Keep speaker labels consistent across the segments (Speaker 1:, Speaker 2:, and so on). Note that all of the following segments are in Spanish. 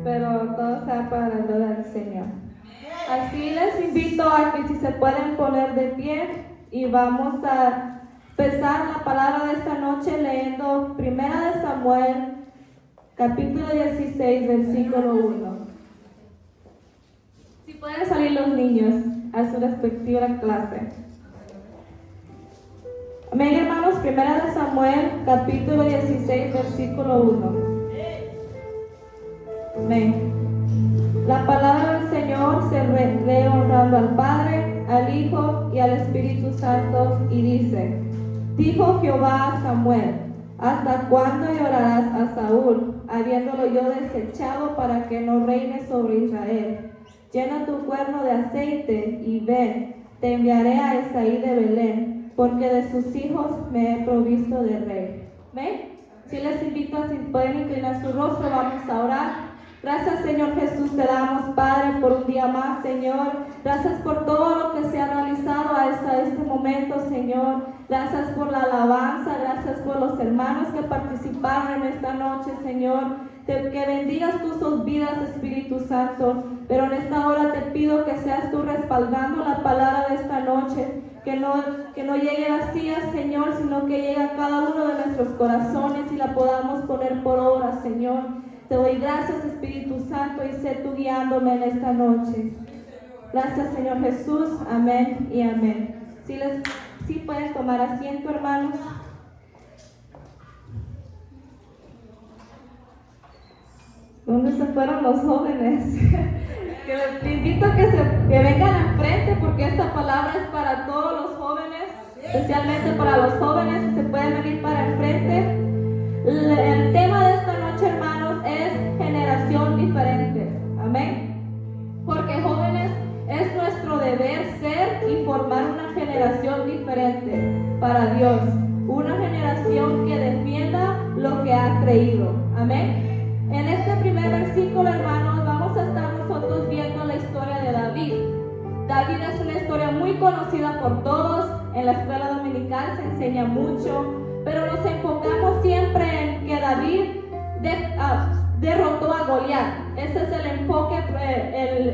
Speaker 1: pero todo sea para la gloria del Señor. Así les invito a que si se pueden poner de pie y vamos a empezar la palabra de esta noche leyendo 1 de Samuel, capítulo 16, versículo 1. Si pueden salir los niños a su respectiva clase. Amén, hermanos. 1 de Samuel, capítulo 16, versículo 1. Amén. La palabra del Señor se lee honrando al Padre, al Hijo y al Espíritu Santo, y dice: Dijo Jehová a Samuel: ¿Hasta cuándo llorarás a Saúl, habiéndolo yo desechado para que no reine sobre Israel? Llena tu cuerno de aceite y ven, te enviaré a Esaí de Belén, porque de sus hijos me he provisto de rey. ¿Ven? Si les invito a si pueden inclinar su rostro, vamos a orar. Gracias, Señor Jesús, te damos, Padre, por un día más, Señor. Gracias por todo lo que se ha realizado hasta este momento, Señor. Gracias por la alabanza, gracias por los hermanos que participaron en esta noche, Señor. Que bendigas sus vidas, Espíritu Santo. Pero en esta hora te pido que seas tú respaldando la palabra de esta noche. Que no llegue vacía, Señor, sino que llegue a cada uno de nuestros corazones y la podamos poner por obra, Señor. Te doy gracias, Espíritu Santo, y sé tú guiándome en esta noche. Gracias, Señor Jesús. Amén y amén. Si pueden tomar asiento, hermanos. ¿Dónde se fueron los jóvenes? Que les invito a que vengan enfrente, porque esta palabra es para todos los jóvenes, especialmente para los jóvenes, que se pueden venir para enfrente. El tema de esta noche, hermanos, es generación diferente. Amén. Porque jóvenes, es nuestro deber ser y formar una generación diferente para Dios. Una generación que defienda lo que ha creído. Amén. En este primer versículo, hermanos, vamos a estar nosotros viendo la historia de David. David es una historia muy conocida por todos. En la escuela dominical se enseña mucho, pero nos enfocamos siempre en que David derrotó a Goliat. Ese es el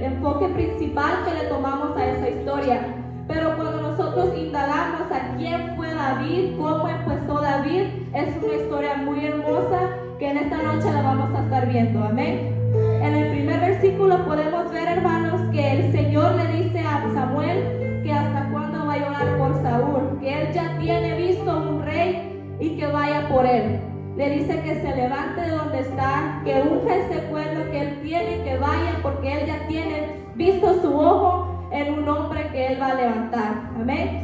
Speaker 1: enfoque principal que le tomamos a esa historia. Pero cuando nosotros indagamos a quién fue David, cómo empezó David, es una historia muy hermosa que en esta noche la vamos a estar viendo. Amén. En el primer versículo podemos ver, hermanos, que el Señor le dice a Samuel que hasta cuándo va a llorar por Saúl, que él ya tiene visto un rey y que vaya por él. Le dice que se levante de donde está, que unja ese pueblo que él tiene, que vaya, porque él ya tiene visto su ojo en un hombre que él va a levantar. Amén.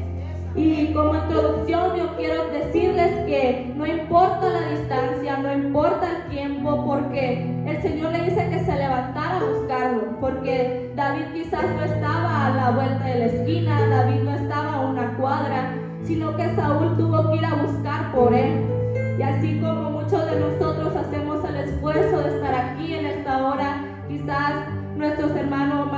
Speaker 1: Y como introducción yo quiero decirles que no importa la distancia, no importa el tiempo, porque el Señor le dice que se levantara a buscarlo, porque David quizás no estaba a la vuelta de la esquina, David no estaba a una cuadra, sino que Saúl tuvo que ir a buscar por él. Y así como muchos de nosotros hacemos el esfuerzo de estar aquí en esta hora, quizás nuestros hermano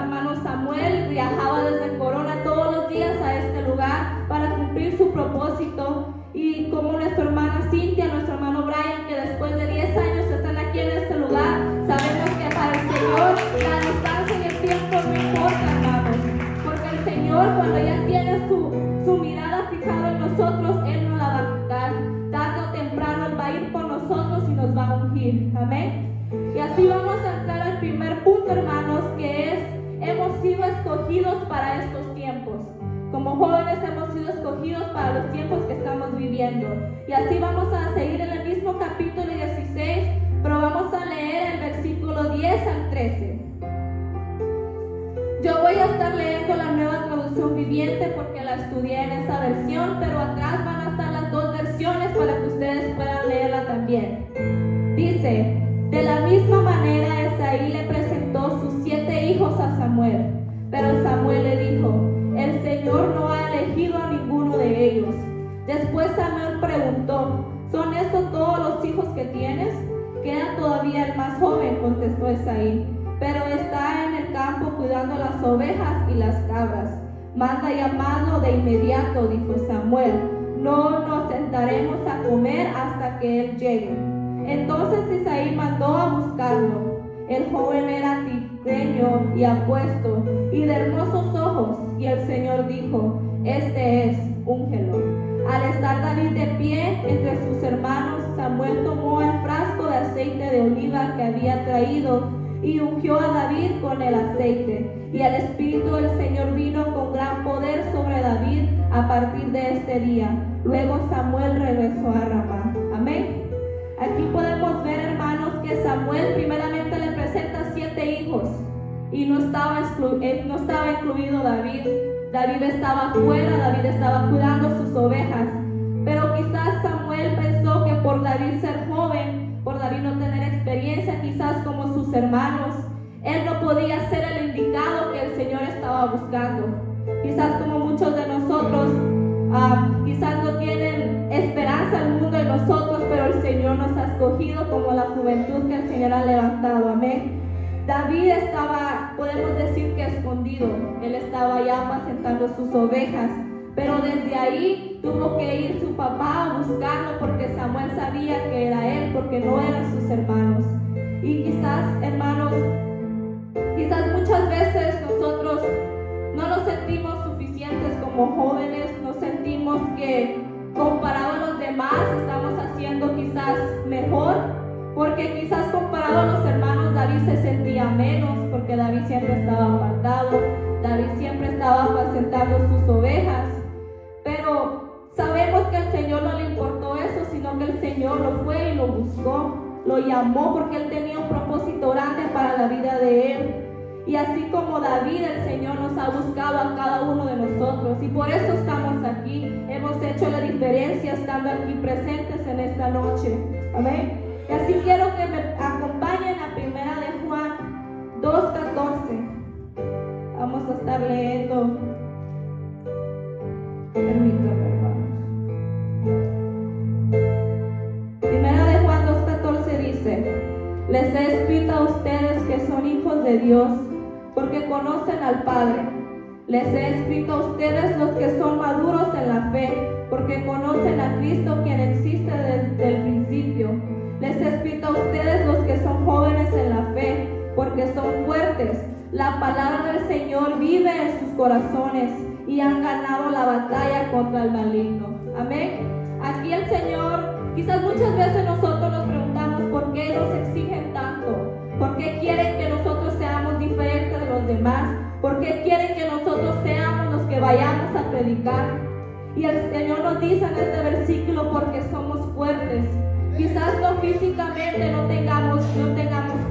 Speaker 1: Samuel viajaba desde Corona todos los días a este lugar para cumplir su propósito, y como nuestra hermana Cintia, nuestro hermano Brian, que después de 10 años están aquí en este lugar, sabemos que para el Señor la distancia y el tiempo no importa, hermanos, porque el Señor, cuando ya tiene su mirada fijada en nosotros, Él no la va a quitar. Tarde o temprano Él va a ir por nosotros y nos va a ungir. Amén. Y así vamos a entrar al primer punto, hermanos, que es: hemos sido escogidos para estos tiempos. Como jóvenes hemos sido escogidos para los tiempos que estamos viviendo. Y así vamos a seguir en el mismo capítulo 16, pero vamos a leer el versículo 10 al 13. Yo voy a estar leyendo la Nueva Traducción Viviente porque la estudié en esa versión, pero atrás van a estar las dos versiones para que ustedes puedan leerla también. Dice: de la misma manera Esaí le presentó sus 7 hijos a Samuel, pero Samuel le dijo: el Señor no ha elegido a ninguno de ellos. Después Samuel preguntó: ¿son estos todos los hijos que tienes? Queda todavía el más joven, contestó Esaí, pero está en el campo cuidando las ovejas y las cabras. Manda llamarlo de inmediato, dijo Samuel. No nos sentaremos a comer hasta que él llegue. Entonces Isaí mandó a buscarlo. El joven era trigueño y apuesto, y de hermosos ojos, y el Señor dijo: este es, úngelo. Al estar David de pie entre sus hermanos, Samuel tomó el frasco de aceite de oliva que había traído y ungió a David con el aceite. Y el Espíritu del Señor vino con gran poder sobre David a partir de este día. Luego Samuel regresó a Ramá. Amén. Aquí podemos ver, hermanos, que Samuel primeramente le presenta 7 hijos y no estaba incluido David. David estaba fuera, David estaba cuidando sus ovejas. Pero quizás Samuel pensó que por David ser joven, por David no tener experiencia, quizás como sus hermanos, él no podía ser el indicado que el Señor estaba buscando. Quizás como muchos de nosotros, quizás no tienen esperanza el mundo en nosotros, pero el Señor nos ha escogido como la juventud que el Señor ha levantado. Amén. David estaba, podemos decir que escondido. Él estaba ya apacentando sus ovejas, pero desde ahí tuvo que ir su papá a buscarlo, porque Samuel sabía que era él, porque no eran sus hermanos. Y quizás, hermanos, quizás muchas veces nosotros no nos sentimos suficientes como jóvenes, nos sentimos que comparado a los demás estamos haciendo quizás mejor, porque quizás comparado a los hermanos David se sentía menos, porque David siempre estaba apartado, David siempre estaba apacentando sus ovejas. Pero sabemos que al Señor no le importó eso, sino que el Señor lo fue y lo buscó, lo llamó, porque Él tenía un propósito grande para la vida de Él. Y así como David, el Señor nos ha buscado a cada uno de nosotros, y por eso estamos aquí. Hemos hecho la diferencia estando aquí presentes en esta noche. Amén. Y así quiero que me acompañen a 1 de Juan 2:14. Vamos a estar leyendo. Permítanme, hermanos. 1 de Juan 2:14 dice: les he escrito a ustedes que son hijos de Dios, porque conocen al Padre. Les he escrito a ustedes los que son maduros en la fe, porque conocen a Cristo, quien existe desde el principio. Les he escrito a ustedes los que son jóvenes en la fe, porque son fuertes. La palabra del Señor vive en sus corazones y han ganado la batalla contra el maligno. Amén. Aquí el Señor, quizás muchas veces nosotros nos preguntamos por qué nos exigen tanto, por qué quieren que nosotros seamos diferentes de los demás, por qué quieren que nosotros seamos los que vayamos a predicar. Y el Señor nos dice en este versículo: porque somos fuertes. Quizás no físicamente no tengamos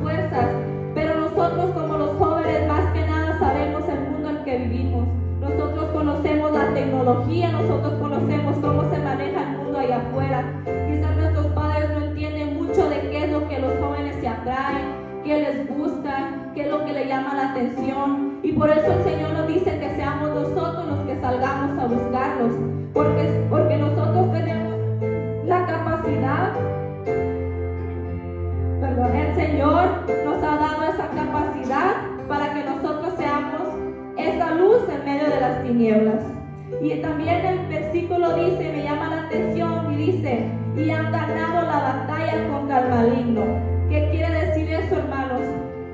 Speaker 1: fuerzas, pero nosotros como los jóvenes más que nada sabemos el mundo en que vivimos. Nosotros conocemos la tecnología, nosotros conocemos cómo se maneja el mundo allá afuera. Quizás nuestros padres no entienden mucho de qué es lo que los jóvenes se atraen, qué les gusta, qué es lo que les llama la atención. Y por eso el Señor nos dice que seamos nosotros los que salgamos a buscarlos, porque nosotros tenemos la capacidad. El Señor nos ha dado esa capacidad para que nosotros seamos esa luz en medio de las tinieblas. Y también el versículo dice, me llama la atención, y dice: y han ganado la batalla contra el maligno. ¿Qué quiere decir eso, hermanos?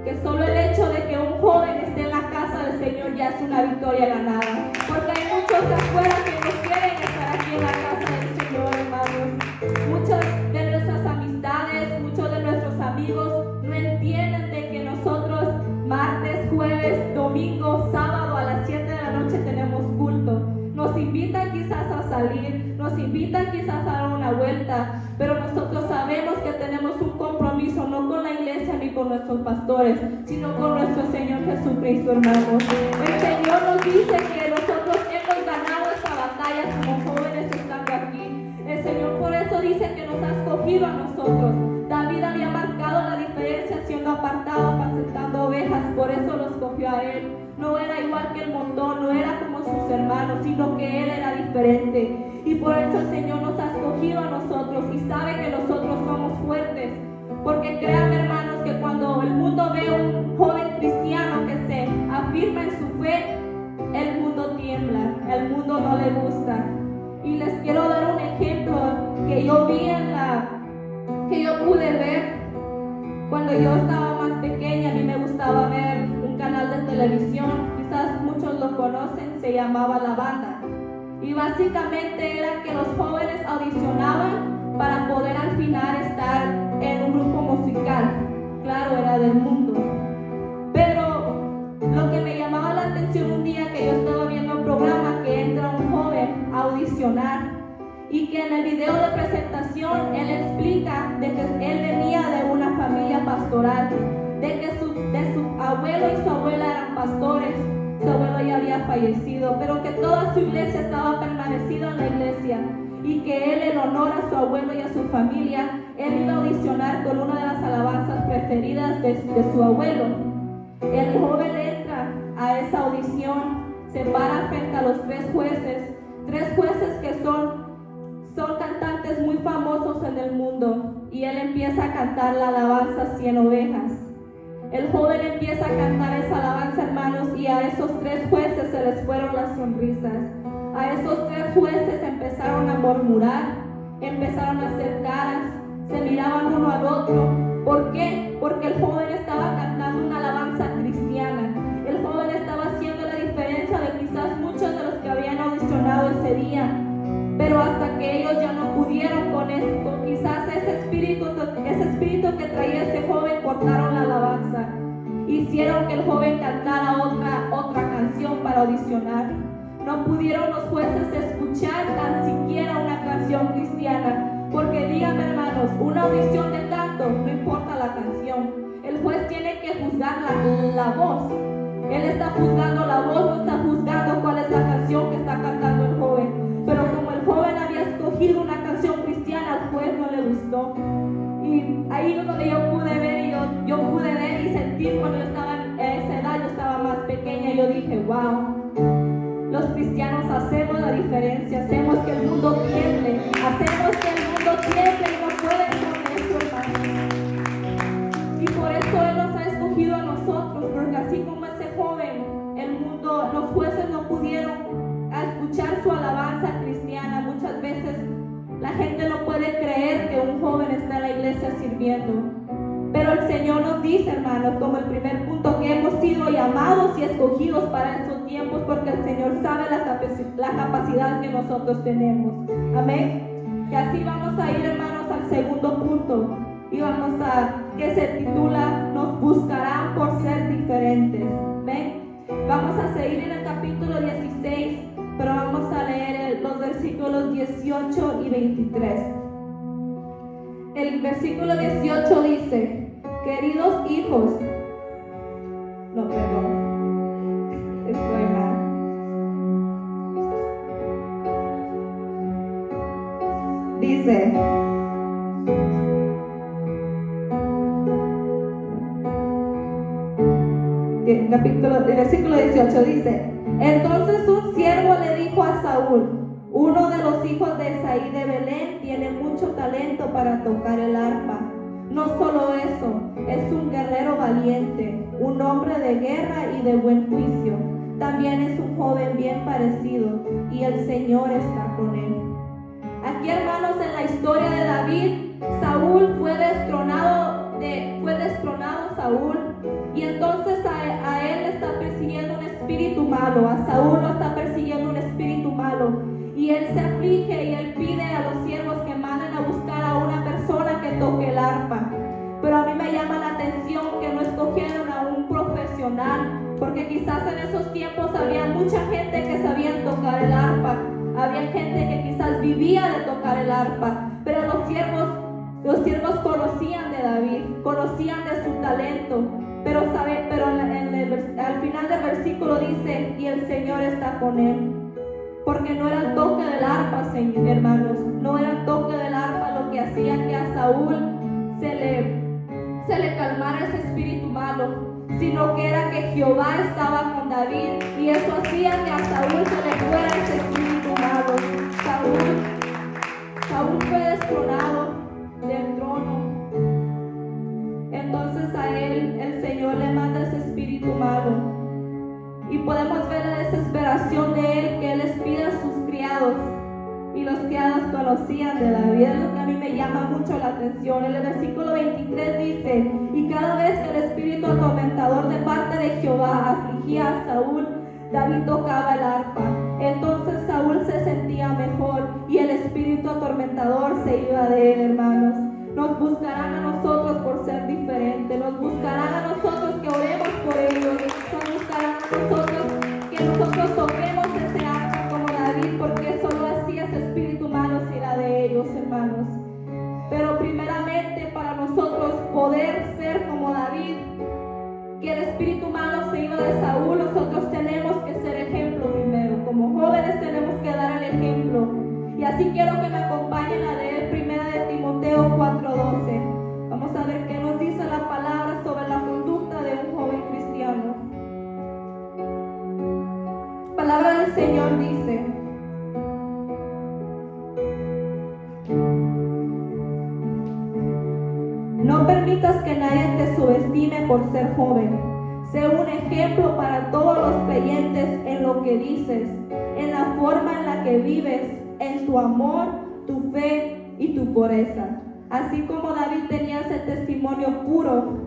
Speaker 1: Que solo el hecho de que un joven esté en la casa del Señor ya es una victoria ganada. Porque hay muchos de afuera que no quieren estar aquí en la casa del Señor, hermanos. Muchas de nuestras amistades, muchos de nuestros amigos no entienden de que nosotros martes, jueves, domingo, sábado a las 7 de la noche tenemos culto. Nos invitan quizás a salir, nos invitan quizás a dar una vuelta, pero nosotros sabemos que tenemos un compromiso no con la iglesia ni con nuestros pastores, sino con nuestro Señor Jesucristo, hermanos. El Señor nos dice que nosotros hemos ganado esa batalla como jóvenes estando aquí. El Señor por eso dice que nos ha escogido a nosotros. David había marcado la diferencia siendo apartado, apacentando ovejas, por eso lo escogió a él. No era igual que el montón, no era como sus hermanos, sino que él era diferente. Y por eso el Señor nos ha escogido a nosotros y sabe que nosotros somos fuertes. Porque créanme, hermanos, que cuando el mundo ve a un joven cristiano que se afirma en su fe, el mundo tiembla, el mundo no le gusta. Y les quiero dar un ejemplo que yo vi que yo pude ver cuando yo estaba más pequeña. empezaba a ver un canal de televisión, quizás muchos lo conocen, se llamaba La Banda. Y básicamente era que los jóvenes audicionaban para poder al final estar en un grupo musical. Claro, era del mundo. Pero lo que me llamaba la atención un día que yo estaba viendo un programa que entra un joven a audicionar y que en el video de presentación él explica de que él venía de una familia pastoral, de que su abuelo y su abuela eran pastores. Su abuelo ya había fallecido, pero que toda su iglesia estaba permanecida en la iglesia y que él, en honor a su abuelo y a su familia, él iba a audicionar con una de las alabanzas preferidas de su abuelo. El joven entra a esa audición, se para frente a los tres jueces que son cantantes muy famosos en el mundo, y él empieza a cantar la alabanza 100 ovejas. El joven empieza a cantar esa alabanza, hermanos, y a esos tres jueces se les fueron las sonrisas. A esos tres jueces empezaron a murmurar, empezaron a hacer caras, se miraban uno al otro. ¿Por qué? Porque el joven estaba cantando una alabanza cristiana. El joven estaba haciendo la diferencia de quizás muchos de los que habían audicionado ese día. Pero hasta que ellos ya no pudieron con quizás ese espíritu que traía ese joven, cortaron la alabanza. Hicieron que el joven cantara otra canción para audicionar. No pudieron los jueces escuchar tan siquiera una canción cristiana. Porque díganme, hermanos, una audición de canto, no importa la canción. El juez tiene que juzgar la voz. Él está juzgando la voz, no está juzgando cuál es la canción que está cantando el joven. Pero como el joven había escogido una canción cristiana, al juez no le gustó. Y ahí es donde yo pude ver y sentir cuando yo estaba en esa edad, yo estaba más pequeña, y yo dije, wow, los cristianos hacemos la diferencia, hacemos que el mundo tiemble, y no pueden con esto, hermanos. Y por eso Él nos ha escogido a nosotros, porque así como ese joven, los jueces no pudieron escuchar su alabanza cristiana. Muchas veces la gente no puede creer que un joven está en la iglesia sirviendo, pero el Señor nos dice, hermanos, como el primer punto, que hemos sido llamados y escogidos para estos tiempos, porque el Señor sabe la capacidad que nosotros tenemos. Amén. Y así vamos a ir, hermanos, al segundo punto, y que se titula Nos buscarán por ser diferentes. ¿Ven? Vamos a seguir en el capítulo 16, pero vamos a leer los versículos 18 y 23. El versículo 18 dice: queridos hijos, no, perdón, estoy mal. Dice: el versículo 18 dice: entonces un siervo le dijo a Saúl: uno de los hijos de Isaí de Belén tiene mucho talento para tocar el arpa. No solo eso, es un guerrero valiente, un hombre de guerra y de buen juicio. También es un joven bien parecido, y el Señor está con él. Aquí, hermanos, en la historia de David, Saúl fue destronado Saúl, y entonces a él está persiguiendo un espíritu malo, a Saúl lo está persiguiendo un espíritu malo, y él se aflige y él pide a los siervos que manden a buscar a una persona que toque el arpa. Pero a mí me llama la atención que no escogieron a un profesional, porque quizás en esos tiempos había mucha gente que sabía tocar el arpa, había gente que quizás vivía de tocar el arpa, pero los siervos conocían de David, conocían de su talento, pero al final del versículo dice: y el Señor está con él. Porque no era el toque del arpa, hermanos, no era el toque del arpa lo que hacía que a Saúl se le calmara ese espíritu malo, sino que era que Jehová estaba con David, y eso hacía que a Saúl se le fuera ese espíritu malo. Saúl fue destronado del trono. Entonces a él el Señor le manda ese espíritu malo, y podemos ver la desesperación de él, que él les pide a sus criados, y los criados conocían de David. Es lo que a mí me llama mucho la atención. En el versículo 23 dice: y cada vez que el espíritu atormentador de parte de Jehová afligía a Saúl, David tocaba el arpa. Entonces Saúl se sentía mejor y el espíritu atormentador se iba de él, hermanos. Nos buscarán a nosotros por ser diferentes, nos buscarán a nosotros que oremos por ellos, nos buscarán a nosotros que nosotros toquemos ese arpa como David, porque solo así ese espíritu malo se irá de ellos, hermanos. Pero primeramente para nosotros poder ser como David, que el espíritu malo se iba de Saúl, nosotros tenemos que ser ejemplo primero. Como jóvenes tenemos que dar el ejemplo. Y así quiero que me acompañen a leer 1 Timoteo 4:12. Vamos a ver qué nos dice la palabra sobre la conducta de un joven cristiano. La palabra del Señor dice: no permitas que nadie te subestime por ser joven. Sé un ejemplo para todos los creyentes en lo que dices, en la forma en la que vives, en tu amor, tu fe y tu pureza. Así como David tenía ese testimonio puro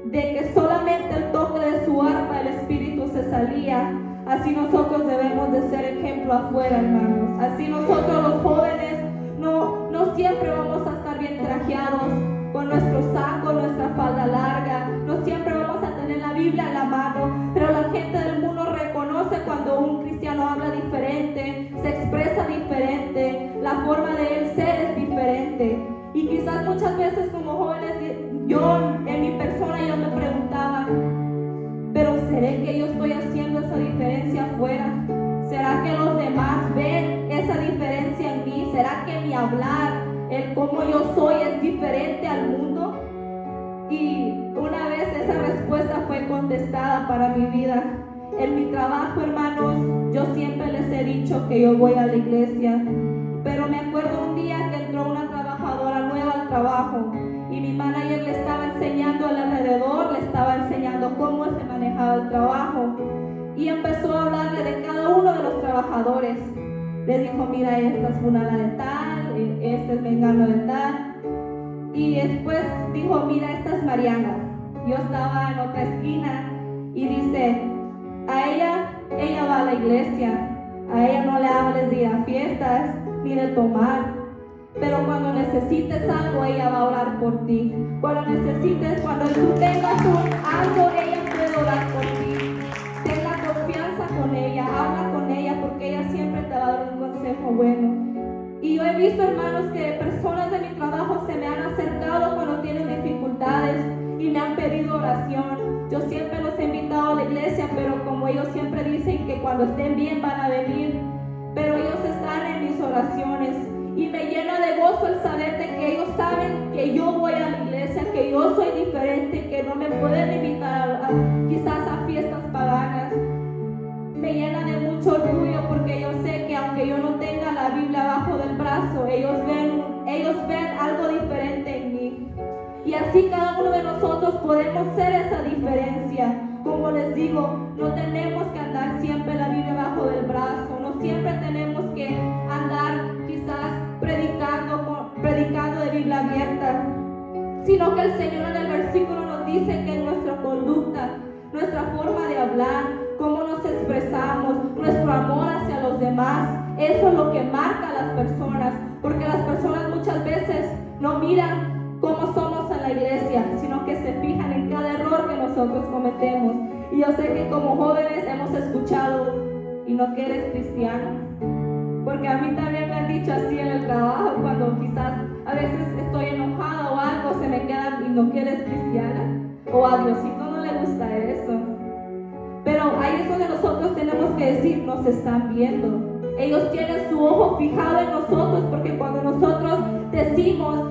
Speaker 1: de que solamente el toque de su arpa el espíritu se salía, así nosotros debemos de ser ejemplo afuera, hermanos. Así nosotros los jóvenes no siempre vamos a estar bien trajeados, con nuestro saco, nuestra falda larga, no siempre vamos a tener la Biblia en la mano, pero la gente del mundo reconoce cuando un cristiano habla diferente, se expresa diferente, la forma de él ser es diferente. Y quizás muchas veces como jóvenes, yo en mi persona yo me preguntaba, pero ¿seré que yo estoy haciendo esa diferencia afuera? ¿Será que los demás ven esa diferencia en mí? ¿Será que mi hablar, el cómo yo soy es diferente al mundo? Y una vez esa respuesta fue contestada para mi vida. En mi trabajo, hermanos, yo siempre les he dicho que yo voy a la iglesia, pero me acuerdo un día que entró una trabajadora nueva al trabajo y mi manager le estaba enseñando al alrededor, le estaba enseñando cómo se manejaba el trabajo y empezó a hablarle de cada uno de los trabajadores. Le dijo: mira, esta es fulana de tal, este es mengano de tal. Y después dijo: mira, esta es Mariana. Yo estaba en otra esquina y dice: ella va a la iglesia, a ella no le hables de ir a fiestas ni de tomar, pero cuando necesites algo ella va a orar por ti. Cuando tú tengas algo, ella puede orar por ti. Ten la confianza con ella, habla con ella, porque ella siempre te va a dar un consejo bueno. Y yo he visto, hermanos, que personas de mi trabajo se me han acercado cuando tienen dificultades y me han pedido oración. Yo siempre los he invitado a la iglesia, pero como ellos siempre dicen que cuando estén bien van a venir, pero ellos están en mis oraciones y me llena de gozo el saber de que ellos saben que yo voy a la iglesia, que yo soy diferente, que no me pueden invitar quizás a fiestas paganas. Me llena de mucho orgullo porque yo sé que aunque yo no tenga la Biblia abajo del brazo, ellos ven algo diferente en mí. Y así cada uno de nosotros podemos ser esa diferencia. Como les digo, no tenemos que andar siempre la Biblia abajo del brazo, no siempre tenemos que andar quizás predicando de Biblia abierta, sino que el Señor en el versículo nos dice que nuestra conducta, nuestra forma de hablar, cómo nos expresamos, nuestro amor hacia los demás, eso es lo que marca a las personas, porque las personas muchas veces no miran cómo somos en la iglesia, sino que se fijan en cada error que nosotros cometemos. Y yo sé que como jóvenes hemos escuchado: ¿y no que eres cristiano? Porque a mí también me han dicho así en el trabajo, cuando quizás a veces estoy enojada o algo, se me queda: ¿y no que eres cristiana? O a Diosito no le gusta eso. Pero ahí es donde nosotros tenemos que decir: nos están viendo. Ellos tienen su ojo fijado en nosotros, porque cuando nosotros decimos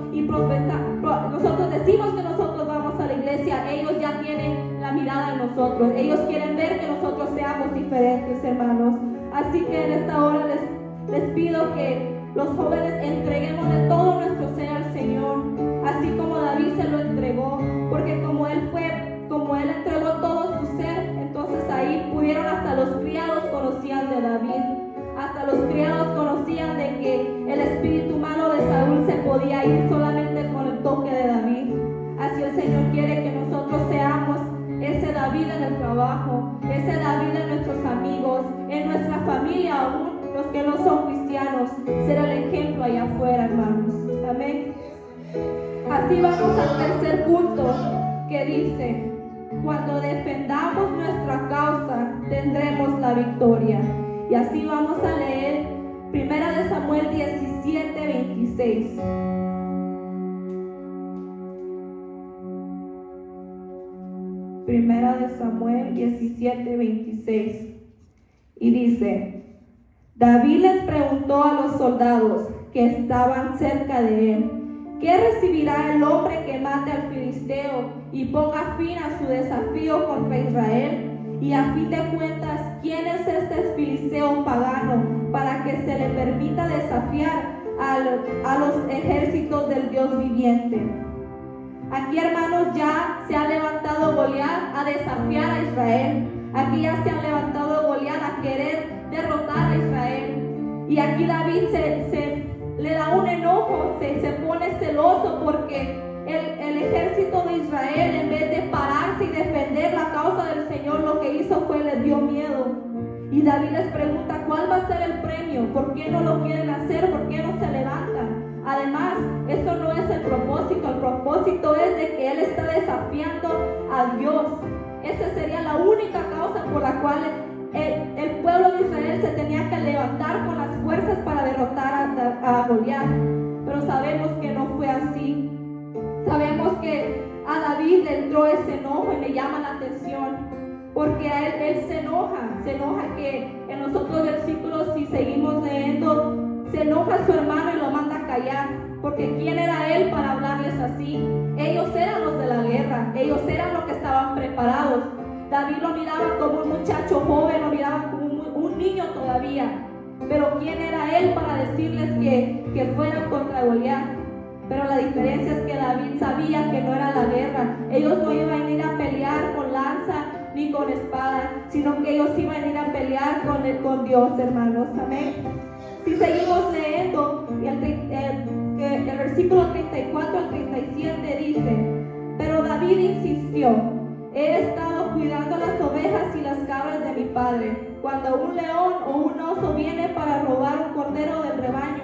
Speaker 1: que nosotros vamos a la iglesia, ellos ya tienen la mirada en nosotros. Ellos quieren ver que nosotros seamos diferentes, hermanos. Así que en esta hora les pido que los jóvenes entreguemos de todo nuestro ser al Señor, así como David se lo entregó, porque como él entregó todo su ser, entonces ahí pudieron, hasta los criados conocían de David, hasta los criados conocían de que el espíritu malo de Saúl se podía ir solamente con el toque de David. Así el Señor quiere que nosotros seamos David en el trabajo, ese David en nuestros amigos, en nuestra familia aún, los que no son cristianos, ser el ejemplo allá afuera, hermanos. Amén. Así vamos al tercer punto que dice: cuando defendamos nuestra causa, tendremos la victoria. Y así vamos a leer 1 Samuel 17:26. Primera de Samuel 17:26. Y dice: David les preguntó a los soldados que estaban cerca de él: ¿qué recibirá el hombre que mate al filisteo y ponga fin a su desafío contra Israel? Y a fin de cuentas, ¿quién es este filisteo pagano para que se le permita desafiar a los ejércitos del Dios viviente? Aquí, hermanos, ya se ha levantado Goliat a desafiar a Israel. Aquí ya se ha levantado Goliat a querer derrotar a Israel. Y aquí David le da un enojo, se pone celoso porque el ejército de Israel, en vez de pararse y defender la causa del Señor, lo que hizo fue le dio miedo. Y David les pregunta: ¿cuál va a ser el premio? ¿Por qué no lo quieren hacer? ¿Por qué no se levantan? Además, esto no es el propósito es de que él está desafiando a Dios. Esa sería la única causa por la cual el pueblo de Israel se tenía que levantar con las fuerzas para derrotar a Goliat. Pero sabemos que no fue así. Sabemos que a David le entró ese enojo, y me llama la atención porque a él se enoja que en los otros versículos, si seguimos leyendo, se enoja a su hermano y lo manda a callar, porque ¿quién era él para hablarles así? Ellos eran los de la guerra, ellos eran los que estaban preparados. David lo miraba como un muchacho joven, lo miraba como un niño todavía, pero ¿quién era él para decirles que fueran contra Goliat? Pero la diferencia es que David sabía que no era la guerra. Ellos no iban a ir a pelear con lanza ni con espada, sino que ellos iban a ir a pelear con Dios, hermanos. Amén. Si seguimos leyendo, el versículo 34 al 37 dice: pero David insistió: he estado cuidando las ovejas y las cabras de mi padre. Cuando un león o un oso viene para robar un cordero del rebaño,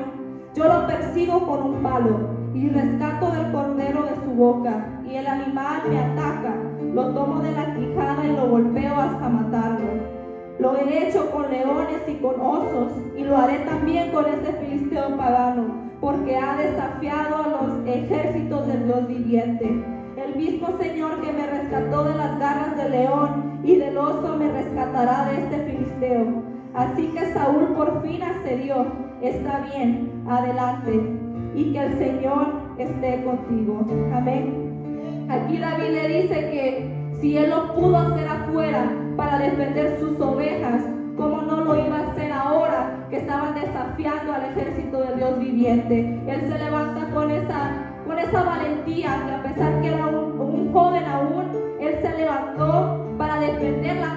Speaker 1: yo lo persigo con un palo y rescato del cordero de su boca, y el animal me ataca, lo tomo de la quijada y lo golpeo hasta matarlo. Lo he hecho con leones y con osos, y lo haré también con este filisteo pagano, porque ha desafiado a los ejércitos del Dios viviente. El mismo Señor que me rescató de las garras del león y del oso me rescatará de este filisteo. Así que Saúl por fin accedió: está bien, adelante, y que el Señor esté contigo. Amén. Aquí David le dice que si él lo pudo hacer afuera para defender sus ovejas, ¿cómo no lo iba a hacer ahora que estaban desafiando al ejército del Dios viviente? Él se levanta con esa valentía, que a pesar que era un joven aún, él se levantó para defender la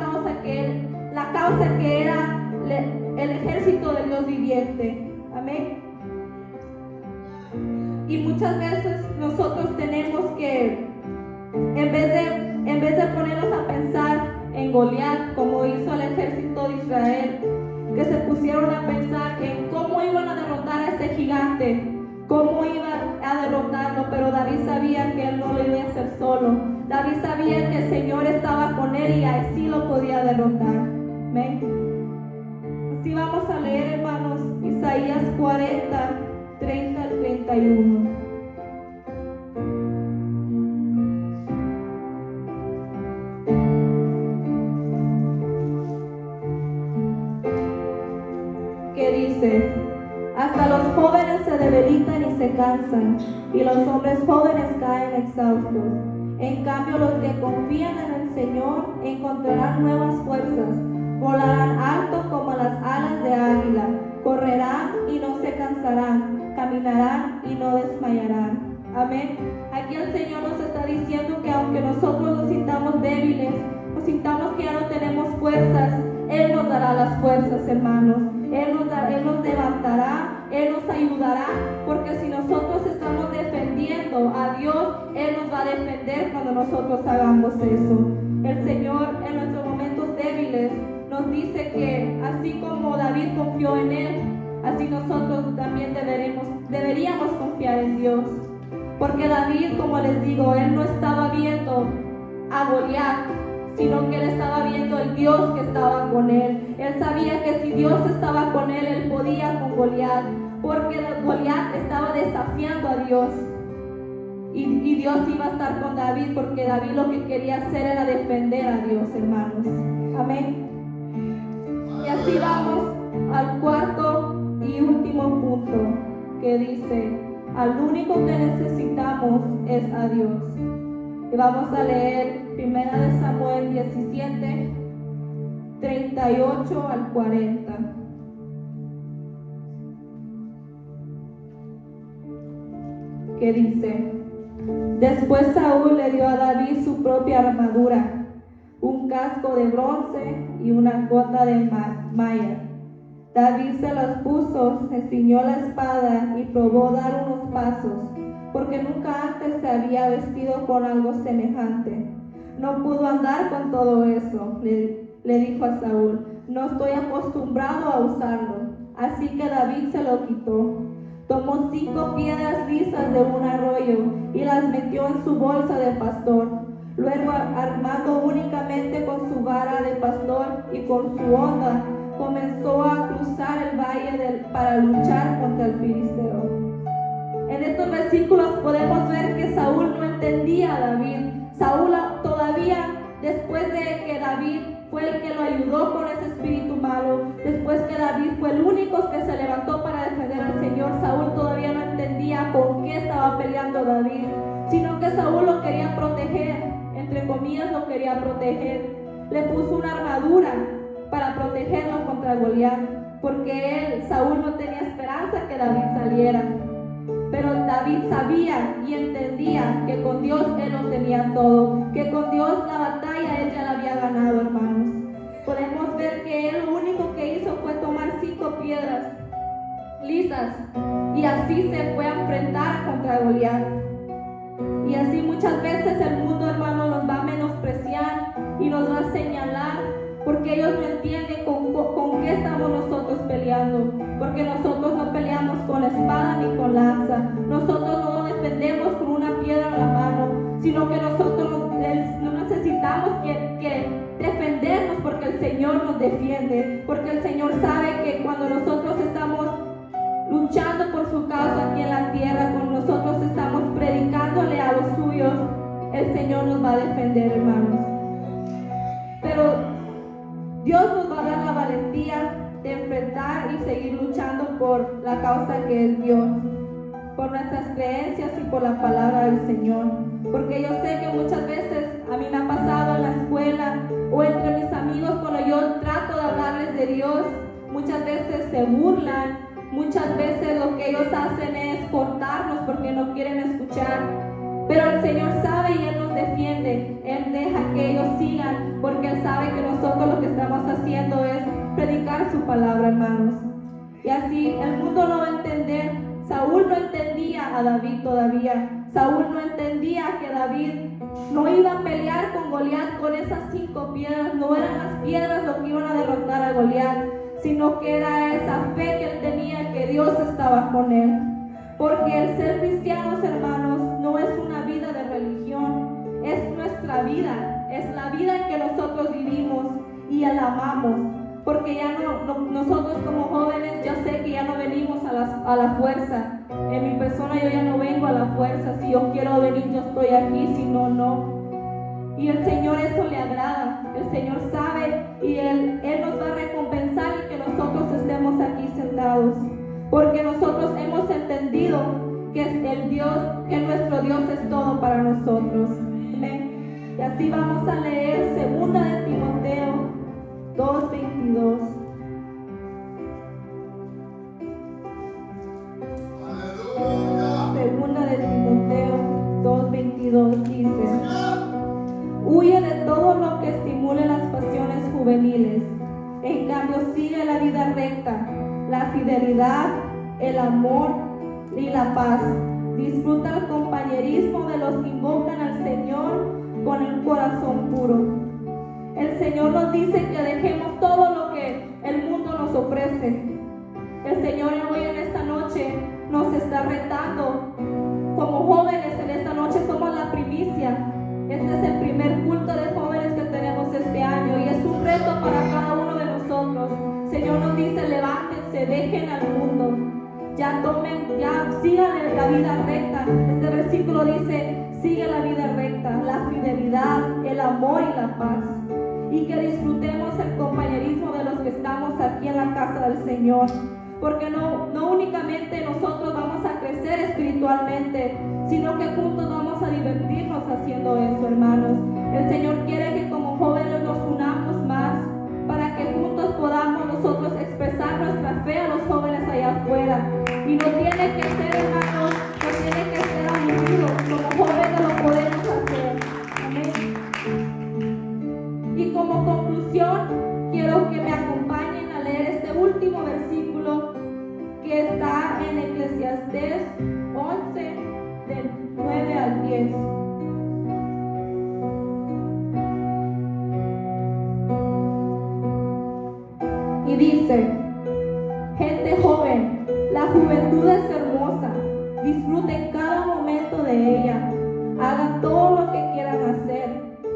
Speaker 1: causa que era el ejército del Dios viviente. Amén. Y muchas veces nosotros tenemos que, en vez de ponernos a pensar en Goliat, como hizo el ejército de Israel, que se pusieron a pensar en cómo iban a derrotar a ese gigante, cómo iban a derrotarlo, pero David sabía que él no lo iba a hacer solo. David sabía que el Señor estaba con él y así lo podía derrotar. Amén. Así vamos a leer, hermanos, Isaías 40, 30 al 31. Que dice: hasta los jóvenes se debilitan y se cansan, y los hombres jóvenes caen exhaustos. En cambio, los que confían en el Señor encontrarán nuevas fuerzas, volarán alto como las alas de águila, correrán y no se cansarán, caminarán y no desmayarán. Amén. Aquí el Señor nos está diciendo que aunque nosotros nos sintamos débiles, nos sintamos que ya no tenemos fuerzas, Él nos dará las fuerzas, hermanos. Él nos levantará, Él nos ayudará, porque si nosotros estamos defendiendo a Dios, Él nos va a defender cuando nosotros hagamos eso. El Señor dice que así como David confió en él, así nosotros también deberíamos confiar en Dios. Porque David, como les digo, él no estaba viendo a Goliat, sino que él estaba viendo el Dios que estaba con él. Él sabía que si Dios estaba con él, él podía con Goliat, porque Goliat estaba desafiando a Dios. Y Dios iba a estar con David, porque David lo que quería hacer era defender a Dios, hermanos. Amén. Y así vamos al cuarto y último punto, que dice: al único que necesitamos es a Dios. Y vamos a leer 1 Samuel 17, 38 al 40. Que dice: después Saúl le dio a David su propia armadura, un casco de bronce y una cota de malla. David se los puso, se ciñó la espada y probó dar unos pasos, porque nunca antes se había vestido con algo semejante. No pudo andar con todo eso, le dijo a Saúl. No estoy acostumbrado a usarlo. Así que David se lo quitó. Tomó 5 piedras lisas de un arroyo y las metió en su bolsa de pastor. Luego, armado únicamente con su vara de pastor y con su honda, comenzó a cruzar el valle para luchar contra el filisteo. En estos versículos podemos ver que Saúl no entendía a David. Saúl todavía, después de que David fue el que lo ayudó con ese espíritu malo, después que David fue el único que se levantó para defender al Señor, Saúl todavía no entendía con qué estaba peleando David, sino que Saúl lo quería proteger, entre comillas lo quería proteger. Le puso una armadura para protegerlo contra Goliat, porque Saúl no tenía esperanza que David saliera. Pero David sabía y entendía que con Dios él lo tenía todo, que con Dios la batalla él ya la había ganado, hermanos. Podemos ver que él lo único que hizo fue tomar 5 piedras lisas y así se fue a enfrentar contra Goliat. Y así muchas veces el mundo, hermano, nos va a menospreciar y nos va a señalar, porque ellos no entienden con qué estamos nosotros peleando, porque nosotros no peleamos con espada ni con lanza, nosotros no nos defendemos con una piedra en la mano, sino que nosotros no necesitamos que defendernos, porque el Señor nos defiende, porque el Señor sabe que cuando nosotros estamos luchando por su causa aquí en la tierra, cuando nosotros estamos predicándole a los suyos, el Señor nos va a defender, hermanos. Pero Dios nos va a dar la valentía de enfrentar y seguir luchando por la causa que es Dios, por nuestras creencias y por la palabra del Señor. Porque yo sé que muchas veces a mí me ha pasado en la escuela o entre mis amigos, cuando yo trato de hablarles de Dios, muchas veces se burlan, muchas veces lo que ellos hacen es cortarnos porque no quieren escuchar. Pero el Señor sabe y Él nos defiende. Él deja que ellos sigan, porque Él sabe que nosotros lo que estamos haciendo es predicar su palabra, hermanos. Y así el mundo no va a entender. Saúl no entendía a David todavía. Saúl no entendía que David no iba a pelear con Goliat con esas 5 piedras. No eran las piedras lo que iban a derrotar a Goliat, sino que era esa fe que él tenía, que Dios estaba con él. Porque el ser cristianos, hermanos, no es una vida de religión, es nuestra vida, es la vida en que nosotros vivimos y la amamos. Porque ya nosotros como jóvenes, yo sé que ya no venimos a la fuerza. En mi persona yo ya no vengo a la fuerza. Si yo quiero venir, yo estoy aquí, si no, no. Y el Señor eso le agrada. El Señor sabe y Él nos va a recompensar y que nosotros estemos aquí sentados. Porque nosotros hemos entendido que es el Dios, que nuestro Dios es todo para nosotros. Amén. Y así vamos a leer 2 de Timoteo 2:22. Segunda de Timoteo 2:22 dice: huye de todo lo que estimule las pasiones juveniles. En cambio, sigue la vida recta, la fidelidad, el amor y la paz. Disfruta el compañerismo de los que invocan al Señor con el corazón puro. El Señor nos dice que dejemos todo lo que está retando. Como jóvenes en esta noche somos la primicia. Este es el primer culto de jóvenes que tenemos este año y es un reto para cada uno de nosotros. El Señor nos dice: levántense, dejen al mundo, ya sigan la vida recta. Este versículo dice: sigue la vida recta, la fidelidad, el amor y la paz, y que disfrutemos el compañerismo de los que estamos aquí en la casa del Señor, porque no únicamente nosotros vamos a crecer espiritualmente, sino que juntos vamos a divertirnos haciendo eso, hermanos. El Señor quiere que como jóvenes nos unamos más para que juntos podamos nosotros expresar nuestra fe a los jóvenes allá afuera. Y no tiene que ser, hermanos, no tiene que ser aburrido. Como jóvenes lo podemos hacer. Amén. Y como conclusión, quiero que me acompañen a leer este último versículo que está en Eclesiastés 11, del 9 al 10. Y dice: gente joven, la juventud es hermosa, disfruten cada momento de ella, hagan todo lo que quieran hacer,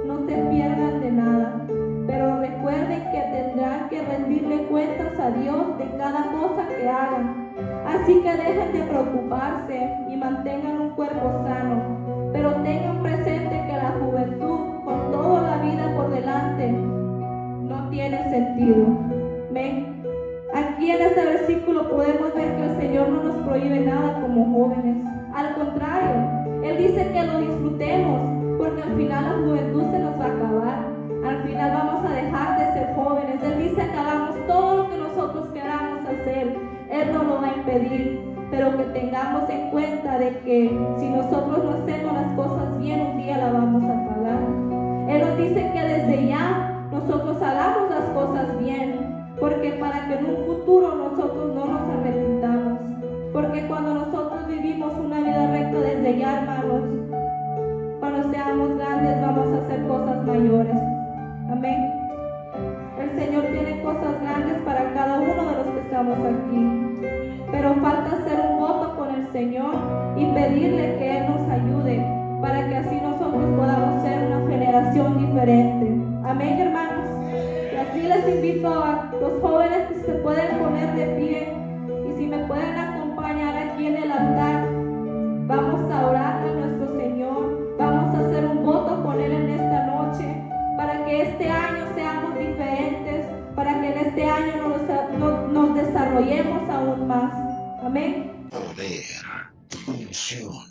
Speaker 1: no se pierdan de nada, pero recuerden que tendrán que rendirle cuentas a Dios de cada cosa que hagan. Así que dejen de preocuparse y mantengan un cuerpo sano, pero tengan presente que la juventud, con toda la vida por delante, no tiene sentido. Amén. Aquí en este versículo podemos ver que el Señor no nos prohíbe nada como jóvenes. Al contrario, Él dice que lo disfrutemos, porque al final la juventud se nos va a acabar. Al final vamos a dejar de ser jóvenes. Él dice que hagamos todo lo que nosotros queramos hacer. Él no lo va a impedir, pero que tengamos en cuenta de que si nosotros no hacemos las cosas bien, un día la vamos a pagar. Él nos dice que desde ya nosotros hagamos las cosas bien, porque para que en un futuro nosotros no nos arrepintamos. Porque cuando nosotros vivimos una vida recta desde ya, hermanos, cuando seamos grandes vamos a hacer cosas mayores. Amén. El Señor tiene cosas grandes para cada uno de los que estamos aquí, pero falta hacer un voto con el Señor y pedirle que Él nos ayude para que así nosotros podamos ser una generación diferente. Amén, hermanos. Y así les invito a los jóvenes que se pueden poner de pie y si me pueden acompañar aquí en el altar, vamos a orar a nuestro Señor, vamos a hacer un voto con Él en esta noche para que este año seamos diferentes, para que en este año nos desarrollemos aún más. Amén.
Speaker 2: Poder, unción,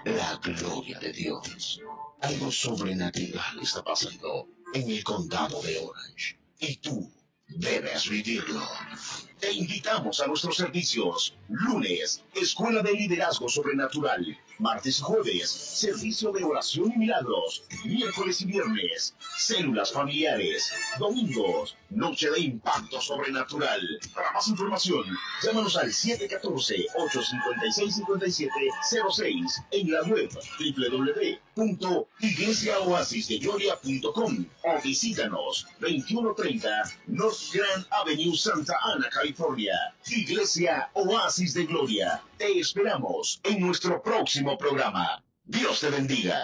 Speaker 2: la gloria de Dios. Algo sobrenatural está pasando en el condado de Orange y tú debes vivirlo. Te invitamos a nuestros servicios. Lunes, Escuela de Liderazgo Sobrenatural. Martes y jueves, servicio de oración y milagros. Miércoles y viernes, células familiares. Domingos, noche de impacto sobrenatural. Para más información, llámanos al 714-856-5706 en la web www.iglesiaoasisdegloria.com o visítanos 2130 North Grand Avenue, Santa Ana, California. Iglesia Oasis de Gloria. Te esperamos en nuestro próximo programa. Dios te bendiga.